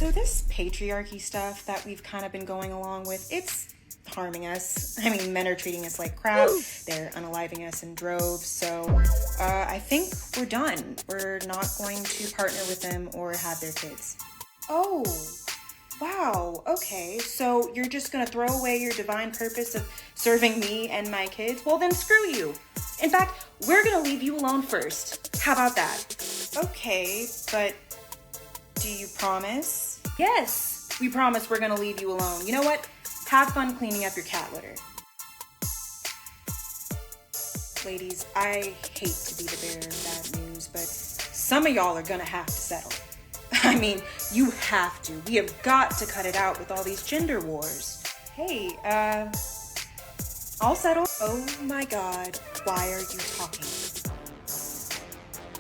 So this patriarchy stuff that we've kind of been going along with, it's harming us. I mean, men are treating us like crap. They're unaliving us in droves. So I think we're done. We're not going to partner with them or have their kids. Oh, wow. Okay. So you're just going to throw away your divine purpose of serving me and my kids? Well, then screw you. In fact, we're going to leave you alone first. How about that? Okay, but do you promise? Yes, we promise we're going to leave you alone. You know what? Have fun cleaning up your cat litter. Ladies, I hate to be the bearer of bad news, but some of y'all are gonna have to settle. I mean, you have to. We have got to cut it out with all these gender wars. Hey, I'll settle. Oh my God, why are you talking?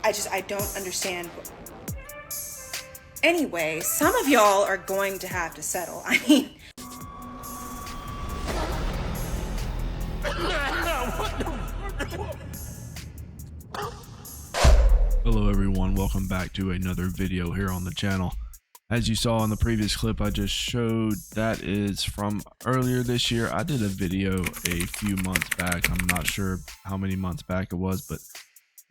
I don't understand. Anyway, some of y'all are going to have to settle. I mean, Hello everyone, welcome back to another video here on the channel. As you saw in the previous clip I just showed, that is from earlier this year. I did a video a few months back. I'm not sure how many months back it was, but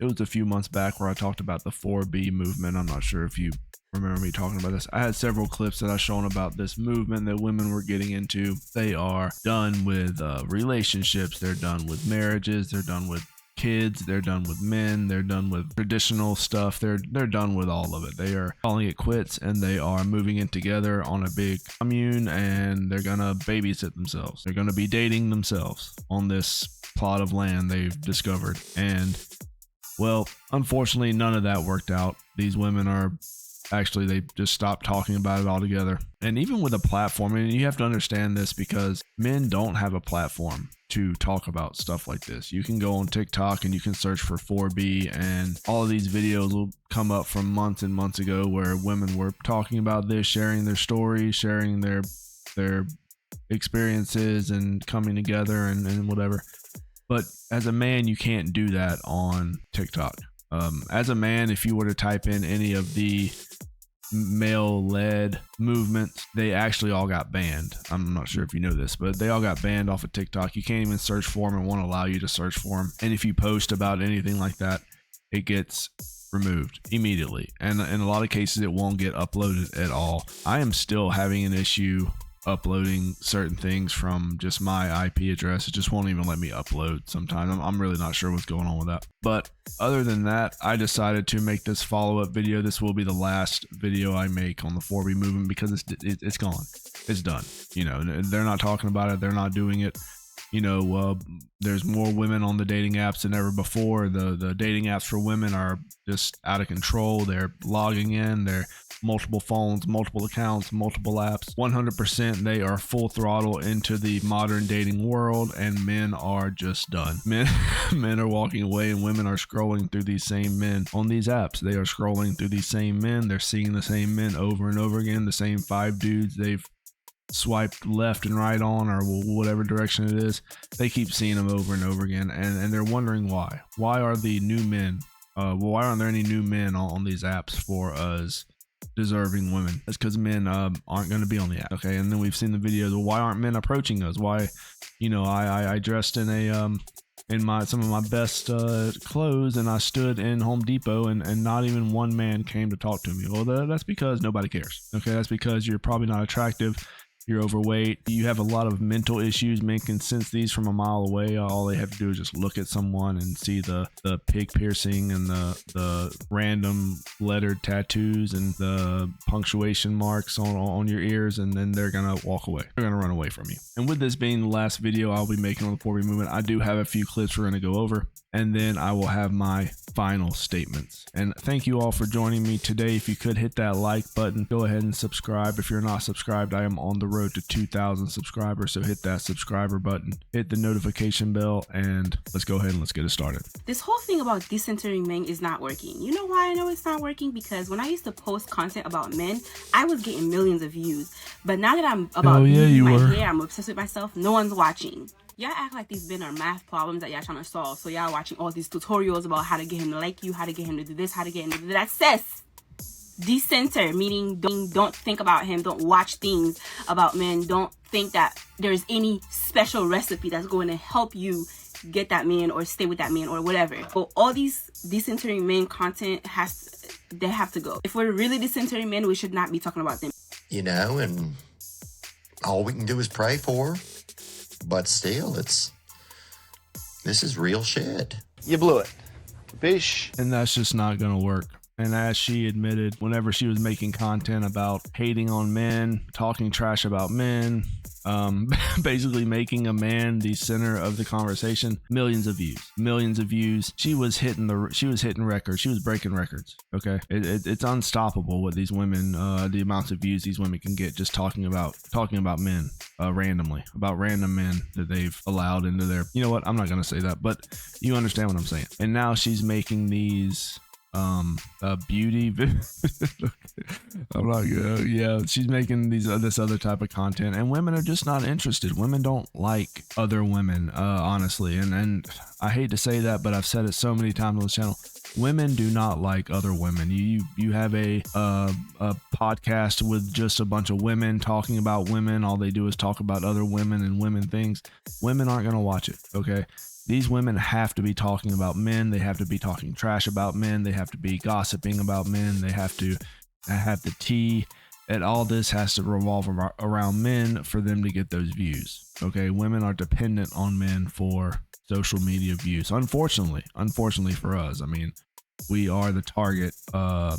it was a few months back where I talked about the 4B movement. I'm not sure if you remember me talking about this. I had several clips that I've shown about this movement that women were getting into. They are done with relationships, they're done with marriages, they're done with kids, they're done with men, they're done with traditional stuff, they're done with all of it. They are calling it quits and they are moving in together on a big commune, and they're gonna babysit themselves. They're gonna be dating themselves on this plot of land they've discovered. And well, unfortunately none of that worked out. These women are actually, they just stopped talking about it altogether. And even with a platform, and you have to understand this because men don't have a platform to talk about stuff like this. You can go on TikTok and you can search for 4B, and all of these videos will come up from months and months ago where women were talking about this, sharing their stories, sharing their experiences and coming together and whatever. But as a man, you can't do that on TikTok. As a man, if you were to type in any of the male-led movements, they actually all got banned. I'm not sure if you know this, but they all got banned off of TikTok. You can't even search for them and won't allow you to search for them. And if you post about anything like that, it gets removed immediately. And in a lot of cases, it won't get uploaded at all. I am still having an issue uploading certain things from just my IP address. It just won't even let me upload sometimes. I'm really not sure what's going on with that. But other than that, I decided to make this follow-up video. This will be the last video I make on the 4B movement because it's gone. It's done. You know, they're not talking about it. They're not doing it. You know, there's more women on the dating apps than ever before. The dating apps for women are just out of control. They're logging in. They're multiple phones, multiple accounts, multiple apps. 100% they are full throttle into the modern dating world, and men are just done. Men are walking away, and women are scrolling through these same men on these apps. They are scrolling through these same men. They're seeing the same men over and over again, the same 5 dudes they've swiped left and right on, or whatever direction it is. They keep seeing them over and over again, and they're wondering why are the new men why aren't there any new men on these apps for us deserving women? It's because men aren't going to be on the app. Okay, and then we've seen the videos. Well, why aren't men approaching us? Why, you know, I dressed in a in some of my best clothes, and I stood in Home Depot, and not even one man came to talk to me. Well, that's because nobody cares. Okay, that's because you're probably not attractive. You're overweight. You have a lot of mental issues. Men can sense these from a mile away. All they have to do is just look at someone and see the pig piercing and the random lettered tattoos and the punctuation marks on your ears, and then they're gonna walk away. They're gonna run away from you. And with this being the last video I'll be making on the 4B movement, I do have a few clips we're gonna go over, and then I will have my final statements. And thank you all for joining me today. If you could hit that like button, go ahead and subscribe. If you're not subscribed, I am on the road to 2,000 subscribers, so hit that subscriber button, hit the notification bell, and let's go ahead and let's get it started. This whole thing about decentering men is not working. You know why I know it's not working? Because when I used to post content about men, I was getting millions of views. But now that I'm about my hair, I'm obsessed with myself, no one's watching. Y'all act like these men are math problems that y'all trying to solve. So y'all watching all these tutorials about how to get him to like you, how to get him to do this, how to get him to do that. Sis, decenter, meaning don't think about him, don't watch things about men, don't think that there's any special recipe that's going to help you get that man or stay with that man or whatever. But all these decentering men content they have to go. If we're really decentering men, we should not be talking about them. And all we can do is pray for her. But still, this is real shit. You blew it. Bish. And that's just not going to work. And as she admitted, whenever she was making content about hating on men, talking trash about men, basically making a man the center of the conversation, millions of views. She was hitting records. She was breaking records. Okay. It's unstoppable what these women, the amounts of views these women can get just talking about men, randomly, about random men that they've allowed into their, you know what? I'm not going to say that, but you understand what I'm saying. And now she's making these beauty I'm not good. Yeah, she's making this other type of content, and women are just not interested. Women don't like other women, honestly, and I hate to say that, but I've said it so many times on this channel. Women do not like other women. You have a podcast with just a bunch of women talking about women. All they do is talk about other women and women things. Women aren't gonna watch it. Okay. These women have to be talking about men. They have to be talking trash about men. They have to be gossiping about men. They have to have the tea. And all this has to revolve around men for them to get those views. Okay, women are dependent on men for social media views. Unfortunately for us, I mean, we are the target to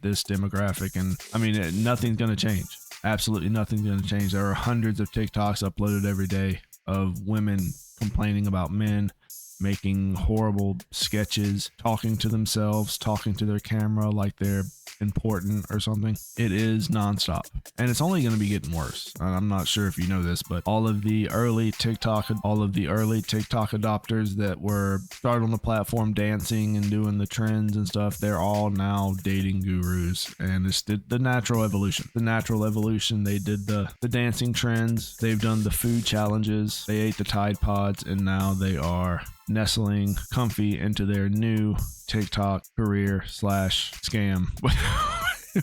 this demographic, and I mean, nothing's going to change. Absolutely nothing's going to change. There are hundreds of TikToks uploaded every day of women complaining about men, making horrible sketches, talking to themselves, talking to their camera like they're important or something. It is nonstop, and it's only going to be getting worse. I'm not sure if you know this, but all of the early TikTok adopters that were started on the platform dancing and doing the trends and stuff, they're all now dating gurus, and it's the natural evolution. They did the dancing trends, they've done the food challenges, they ate the Tide Pods, and now they are nestling comfy into their new TikTok career / scam,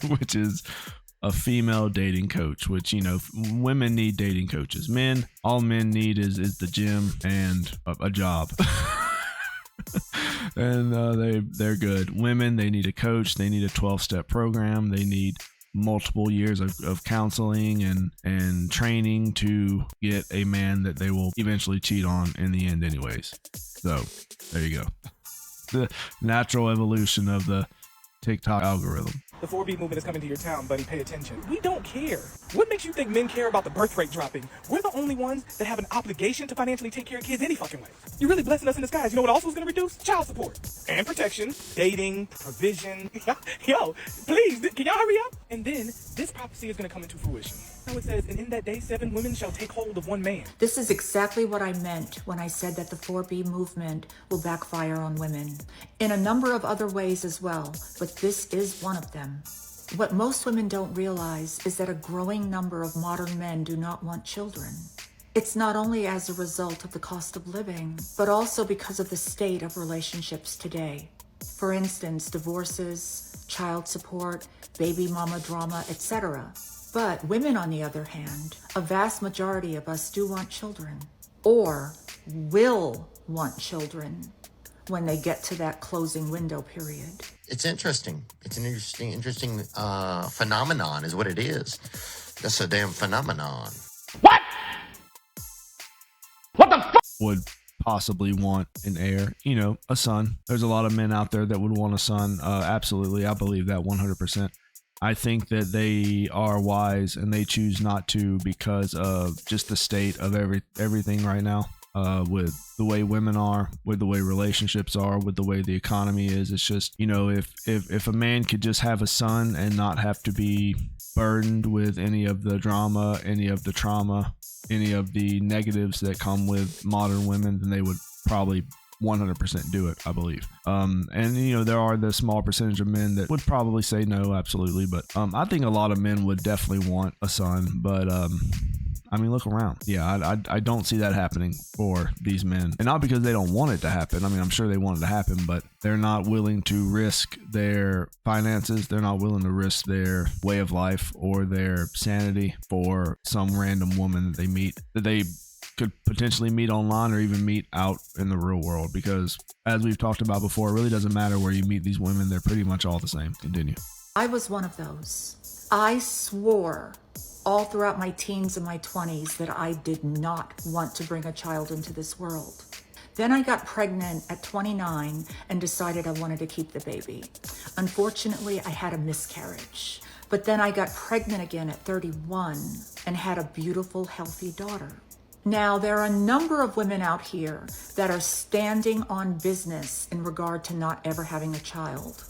which is a female dating coach, which, women need dating coaches. All men need is the gym and a job. And they're good. Women, they need a coach. They need a 12-step program. They need multiple years of counseling and training to get a man that they will eventually cheat on in the end anyways. So there you go. The natural evolution of the TikTok algorithm. The 4B movement is coming to your town, buddy. Pay attention. We don't care. What makes you think men care about the birth rate dropping? We're the only ones that have an obligation to financially take care of kids any fucking way. You're really blessing us in disguise. You know what also is going to reduce? Child support and protection, dating, provision. Yo, please, can y'all hurry up? And then this prophecy is going to come into fruition. So it says, and in that day, 7 women shall take hold of one man. This is exactly what I meant when I said that the 4B movement will backfire on women in a number of other ways as well, but this is one of them. What most women don't realize is that a growing number of modern men do not want children. It's not only as a result of the cost of living, but also because of the state of relationships today. For instance, divorces, child support, baby mama drama, etc. But women, on the other hand, a vast majority of us do want children, or will want children when they get to that closing window period. It's interesting. It's an interesting phenomenon is what it is. That's a damn phenomenon. What the fuck? Would possibly want an heir, a son. There's a lot of men out there that would want a son. Absolutely. I believe that 100%. I think that they are wise and they choose not to because of just the state of everything right now. With the way women are, with the way relationships are, with the way the economy is. It's just, if a man could just have a son and not have to be burdened with any of the drama, any of the trauma, any of the negatives that come with modern women, then they would probably 100% do it, I believe. And there are the small percentage of men that would probably say no, absolutely. But I think a lot of men would definitely want a son, but I mean, look around. Yeah, I don't see that happening for these men. And not because they don't want it to happen. I mean, I'm sure they want it to happen, but they're not willing to risk their finances. They're not willing to risk their way of life or their sanity for some random woman that they meet, that they could potentially meet online or even meet out in the real world. Because as we've talked about before, it really doesn't matter where you meet these women. They're pretty much all the same. Continue. I was one of those. I swore all throughout my teens and my 20s that I did not want to bring a child into this world. Then I got pregnant at 29 and decided I wanted to keep the baby. Unfortunately, I had a miscarriage. But then I got pregnant again at 31 and had a beautiful, healthy daughter. Now, there are a number of women out here that are standing on business in regard to not ever having a child.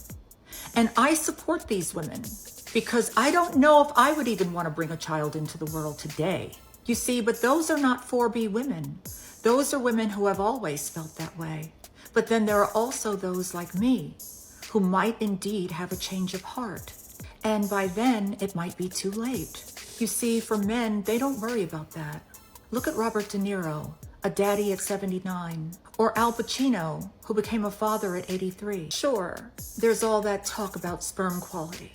And I support these women because I don't know if I would even want to bring a child into the world today. You see, but those are not 4B women. Those are women who have always felt that way. But then there are also those like me who might indeed have a change of heart. And by then, it might be too late. You see, for men, they don't worry about that. Look at Robert De Niro, a daddy at 79, or Al Pacino, who became a father at 83. Sure, there's all that talk about sperm quality,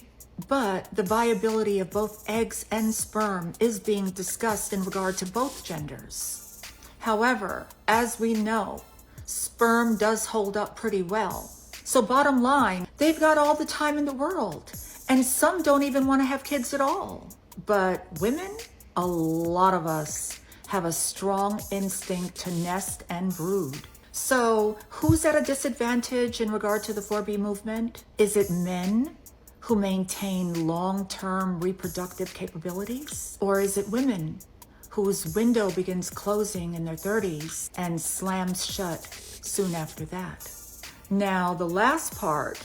but the viability of both eggs and sperm is being discussed in regard to both genders. However, as we know, sperm does hold up pretty well. So bottom line, they've got all the time in the world, and some don't even want to have kids at all. But women, a lot of us, have a strong instinct to nest and brood. So who's at a disadvantage in regard to the 4B movement? Is it men who maintain long-term reproductive capabilities? Or is it women whose window begins closing in their 30s and slams shut soon after that? Now, the last part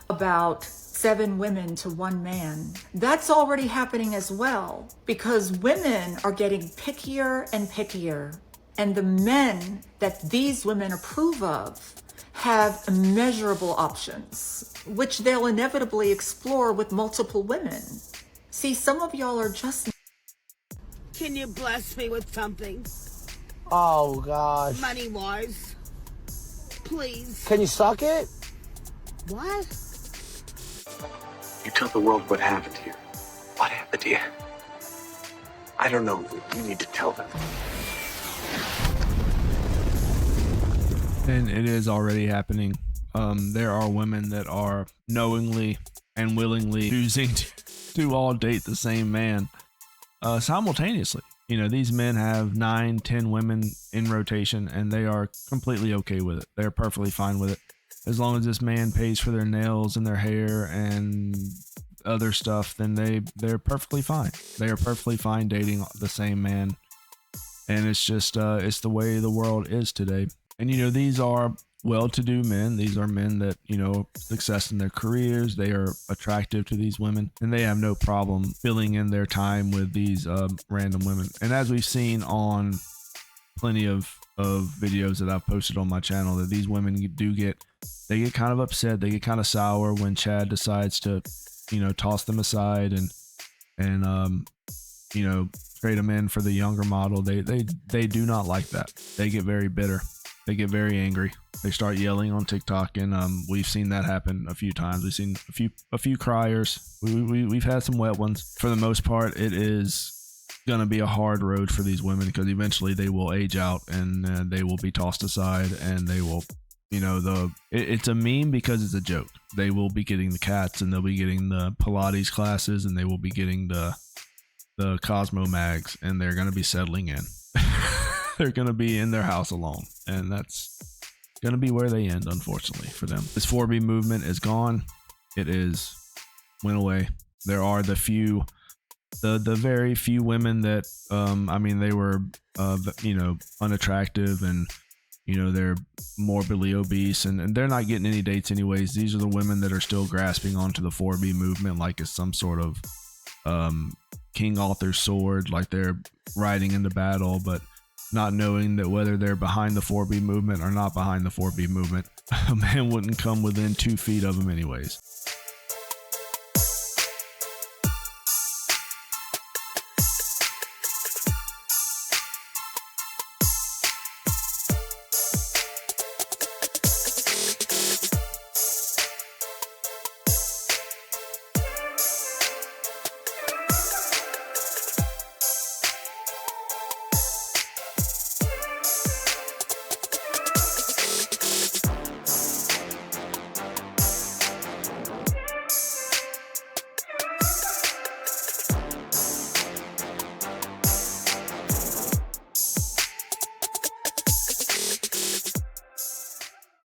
about 7 women to 1 man, that's already happening as well, because women are getting pickier and pickier, and the men that these women approve of have immeasurable options, which they'll inevitably explore with multiple women. See, some of y'all are just... Can you bless me with something? Oh, gosh. Money-wise. Please. Can you suck it? What? You tell the world what happened to you. What happened to you? I don't know. You need to tell them. And it is already happening. There are women that are knowingly and willingly choosing to all date the same man simultaneously. You know, these men have 9, 10 women in rotation, and they are completely okay with it. They're perfectly fine with it. As long as this man pays for their nails and their hair and other stuff, then they're perfectly fine. They are perfectly fine dating the same man. And it's just, it's the way the world is today. And, you know, these are well-to-do men. These are men that, you know, success in their careers. They are attractive to these women, and they have no problem filling in their time with these random women. And as we've seen on plenty of videos that I've posted on my channel, that these women they get kind of upset. They get kind of sour when Chad decides to, you know, toss them aside and you know, trade them in for the younger model. They do not like that. They get very bitter. They get very angry. They start yelling on TikTok, and we've seen that happen a few times. We've seen a few criers. We've had some wet ones. For the most part, it is gonna be a hard road for these women, because eventually they will age out and they will be tossed aside, and they will, you know, it's a meme because it's a joke. They will be getting the cats, and they'll be getting the Pilates classes, and they will be getting the Cosmo mags, and they're gonna be settling in. They're gonna be in their house alone, and that's gonna be where they end, unfortunately, for them. This 4B movement is gone. It went away. There are the very few women that I mean, they were you know, unattractive, and you know, they're morbidly obese, and they're not getting any dates anyways. These are the women that are still grasping onto the 4B movement like it's some sort of King Arthur's sword, like they're riding into battle, but not knowing that whether they're behind the 4B movement or not behind the 4B movement, a man wouldn't come within 2 feet of them anyways.